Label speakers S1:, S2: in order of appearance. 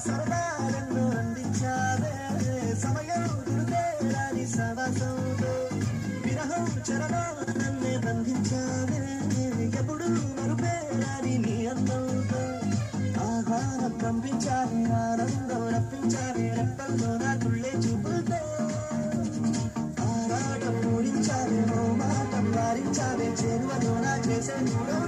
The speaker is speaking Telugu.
S1: సరదాలను అందించావే సమయం గురుదేరాని సవాసంతో విరహం చరణా నన్నే బంధించావే ఎప్పుడు మరుపేరాని నీ అందంతో ఆహ్వానం పంపించావే ఆనందం రప్పించావే రెప్పల్లో నా తుళ్ళే చూపుతో ఆరాటం మూడించావే ఓ మాటం వారించావే చేరువలో నా చేసే మూడో